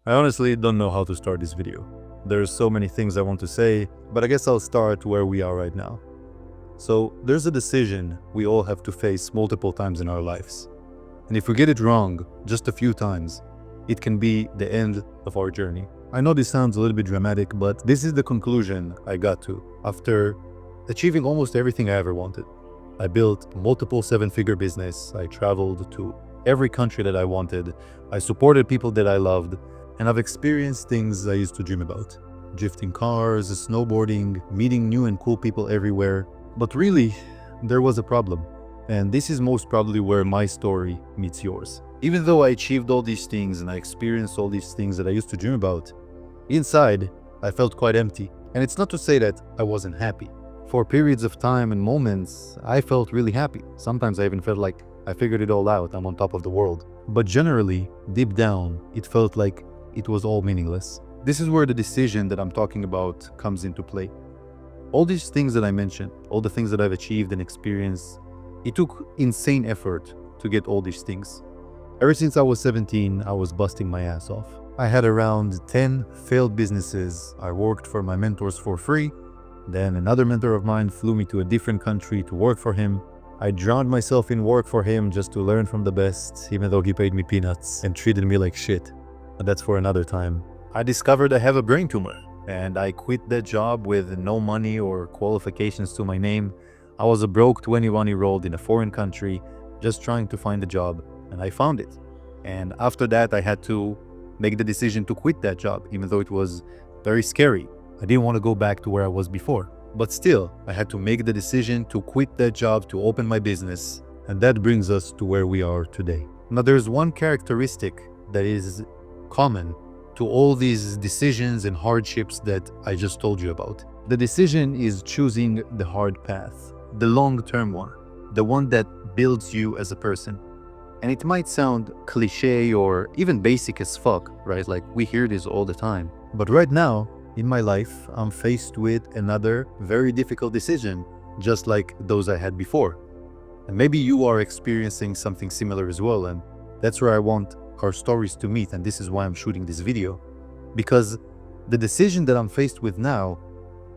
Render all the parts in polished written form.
I honestly don't know how to start this video. There's so many things I want to say, but I guess I'll start where we are right now. So, there's a decision we all have to face multiple times in our lives. And if we get it wrong just a few times, it can be the end of our journey. I know this sounds a little bit dramatic, but this is the conclusion I got to after achieving almost everything I ever wanted. I built multiple seven-figure business, I traveled to every country that I wanted, I supported people that I loved, and I've experienced things I used to dream about. Drifting cars, snowboarding, meeting new and cool people everywhere. But really, there was a problem. And this is most probably where my story meets yours. Even though I achieved all these things and I experienced all these things that I used to dream about, inside, I felt quite empty. And it's not to say that I wasn't happy. For periods of time and moments, I felt really happy. Sometimes I even felt like I figured it all out, I'm on top of the world. But generally, deep down, it felt like it was all meaningless. This is where the decision that I'm talking about comes into play. All these things that I mentioned, all the things that I've achieved and experienced, it took insane effort to get all these things. Ever since I was 17, I was busting my ass off. I had around 10 failed businesses. I worked for my mentors for free. Then another mentor of mine flew me to a different country to work for him. I drowned myself in work for him just to learn from the best, even though he paid me peanuts and treated me like shit. But that's for another time. I discovered I have a brain tumor, and I quit that job with no money or qualifications to my name. I was a broke 21-year-old in a foreign country, just trying to find a job, and I found it. And after that, I had to make the decision to quit that job, even though it was very scary. I didn't want to go back to where I was before. But still, I had to make the decision to quit that job to open my business, and that brings us to where we are today. Now, there's one characteristic that is common to all these decisions and hardships that I just told you about. The decision is choosing the hard path, the long-term one, the one that builds you as a person. And it might sound cliche or even basic as fuck, right? Like we hear this all the time. But right now, in my life, I'm faced with another very difficult decision, just like those I had before. And maybe you are experiencing something similar as well, and that's where I want our stories to meet, and this is why I'm shooting this video. Because the decision that I'm faced with now,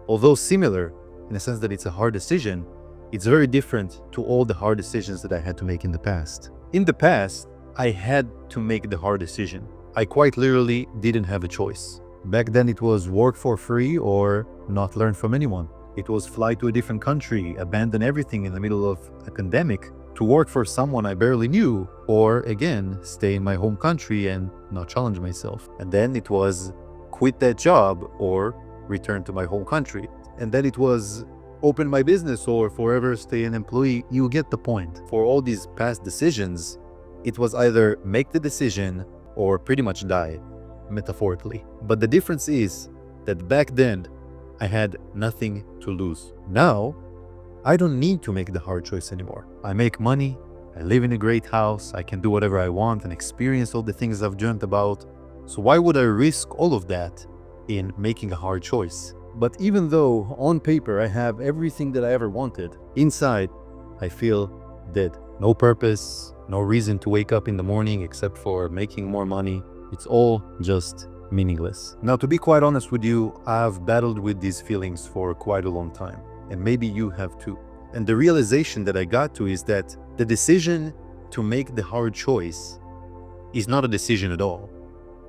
although similar in the sense that it's a hard decision, it's very different to all the hard decisions that I had to make in the past. In the past, I had to make the hard decision. I quite literally didn't have a choice. Back then it was work for free or not learn from anyone. It was fly to a different country, abandon everything in the middle of a pandemic to work for someone I barely knew, or again, stay in my home country and not challenge myself. And then it was quit that job or return to my home country. And then it was open my business or forever stay an employee. You get the point. For all these past decisions, it was either make the decision or pretty much die, metaphorically. But the difference is that back then, I had nothing to lose. Now, I don't need to make the hard choice anymore. I make money, I live in a great house, I can do whatever I want and experience all the things I've dreamt about. So why would I risk all of that in making a hard choice? But even though on paper I have everything that I ever wanted, inside I feel dead. No purpose, no reason to wake up in the morning except for making more money. It's all just meaningless. Now, to be quite honest with you, I've battled with these feelings for quite a long time. And maybe you have too. And the realization that I got to is that the decision to make the hard choice is not a decision at all.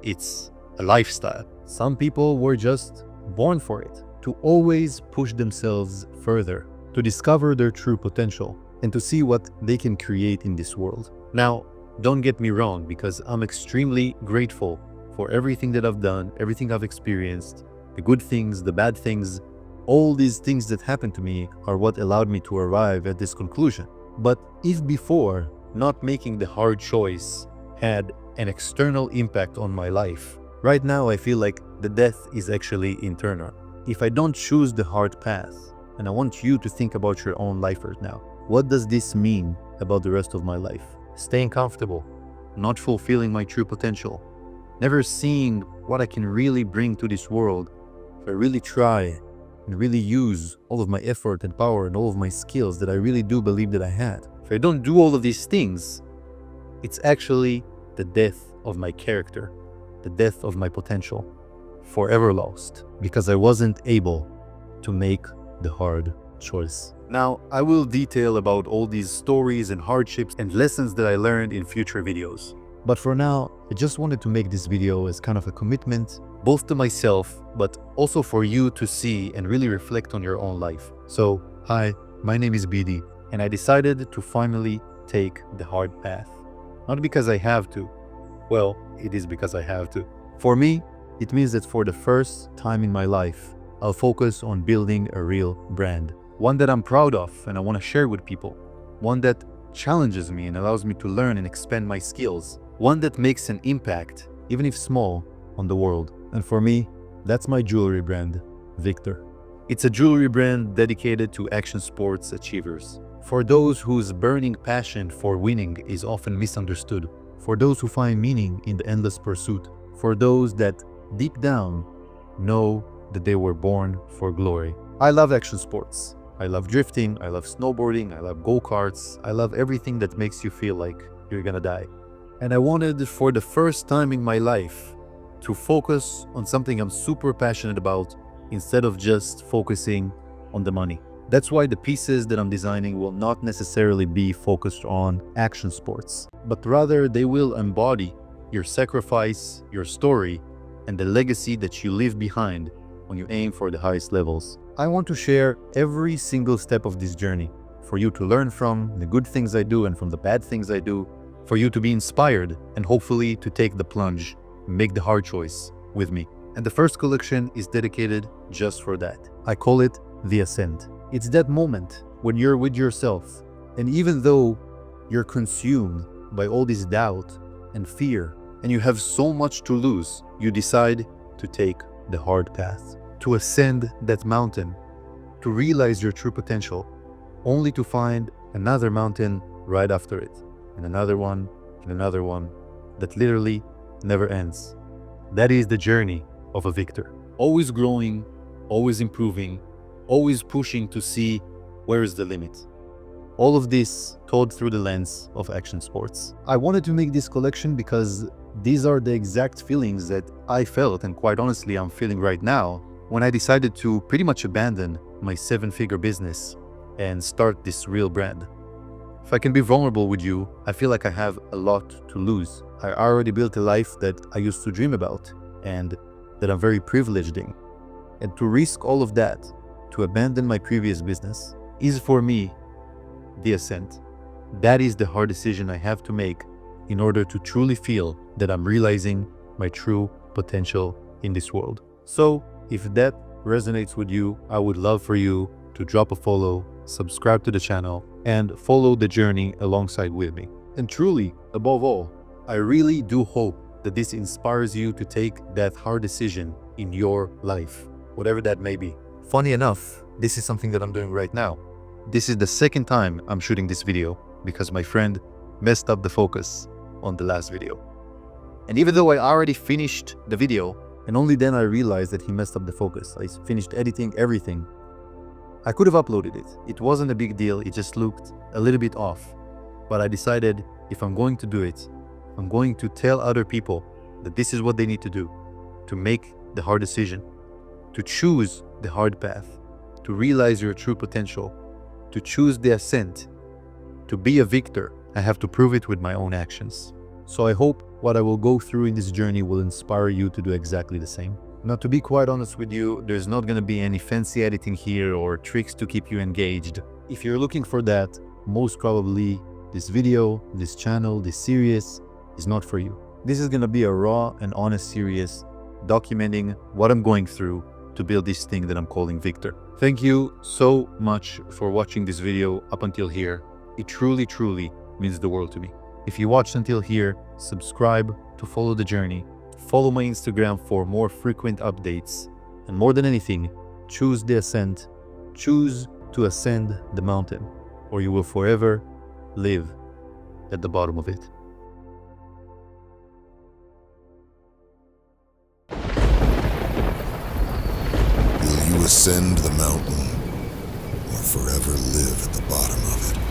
It's a lifestyle. Some people were just born for it, to always push themselves further, to discover their true potential, and to see what they can create in this world. Now, don't get me wrong, because I'm extremely grateful for everything that I've done, everything I've experienced, the good things, the bad things. All these things that happened to me are what allowed me to arrive at this conclusion. But if before, not making the hard choice had an external impact on my life, right now I feel like the death is actually internal. If I don't choose the hard path, and I want you to think about your own life right now, what does this mean about the rest of my life? Staying comfortable, not fulfilling my true potential, never seeing what I can really bring to this world if I really try and really use all of my effort and power and all of my skills that I really do believe that I had. If I don't do all of these things, it's actually the death of my character. the death of my potential, forever lost, because I wasn't able to make the hard choice. Now, I will detail about all these stories and hardships and lessons that I learned in future videos. But for now, I just wanted to make this video as kind of a commitment, both to myself, but also for you to see and really reflect on your own life. So, hi, my name is BD, and I decided to finally take the hard path. Not because I have to. Well, it is because I have to. For me, it means that for the first time in my life, I'll focus on building a real brand. One that I'm proud of and I want to share with people. One that challenges me and allows me to learn and expand my skills. One that makes an impact, even if small, on the world. And for me, that's my jewelry brand, Victor. It's a jewelry brand dedicated to action sports achievers. For those whose burning passion for winning is often misunderstood. For those who find meaning in the endless pursuit. For those that, deep down, know that they were born for glory. I love action sports. I love drifting, I love snowboarding, I love go-karts. I love everything that makes you feel like you're gonna die. And I wanted, for the first time in my life, to focus on something I'm super passionate about instead of just focusing on the money. That's why the pieces that I'm designing will not necessarily be focused on action sports, but rather they will embody your sacrifice, your story, and the legacy that you leave behind when you aim for the highest levels. I want to share every single step of this journey for you to learn from the good things I do and from the bad things I do, for you to be inspired and hopefully to take the plunge, make the hard choice with me. And the first collection is dedicated just for that. I call it the Ascent. It's that moment when you're with yourself, and even though you're consumed by all this doubt and fear, and you have so much to lose, you decide to take the hard path, to ascend that mountain, to realize your true potential, only to find another mountain right after it, and another one, and another one, that literally never ends. That is the journey of a victor. Always growing, always improving, always pushing to see where is the limit. All of this told through the lens of action sports. I wanted to make this collection because these are the exact feelings that I felt, and quite honestly I'm feeling right now, when I decided to pretty much abandon my 7-figure business and start this real brand. If I can be vulnerable with you, I feel like I have a lot to lose. I already built a life that I used to dream about and that I'm very privileged in. And to risk all of that, to abandon my previous business, is for me the Ascent. That is the hard decision I have to make in order to truly feel that I'm realizing my true potential in this world. So if that resonates with you, I would love for you to drop a follow, subscribe to the channel, and follow the journey alongside with me. And truly, above all, I really do hope that this inspires you to take that hard decision in your life, whatever that may be. Funny enough, this is something that I'm doing right now. This is the second time I'm shooting this video because my friend messed up the focus on the last video. And even though I already finished the video, and only then I realized that he messed up the focus. I finished editing everything. I could have uploaded it. It wasn't a big deal, it just looked a little bit off. But I decided if I'm going to do it, I'm going to tell other people that this is what they need to do to make the hard decision, to choose the hard path, to realize your true potential, to choose the ascent, to be a victor. I have to prove it with my own actions. So I hope what I will go through in this journey will inspire you to do exactly the same. Now, to be quite honest with you, there's not going to be any fancy editing here or tricks to keep you engaged. If you're looking for that, most probably this video, this channel, this series is not for you. This is going to be a raw and honest series documenting what I'm going through to build this thing that I'm calling Victor. Thank you so much for watching this video up until here. It truly, truly means the world to me. If you watched until here, subscribe to follow the journey. Follow my Instagram for more frequent updates. And more than anything, choose the ascent. Choose to ascend the mountain, or you will forever live at the bottom of it. Will you ascend the mountain or forever live at the bottom of it?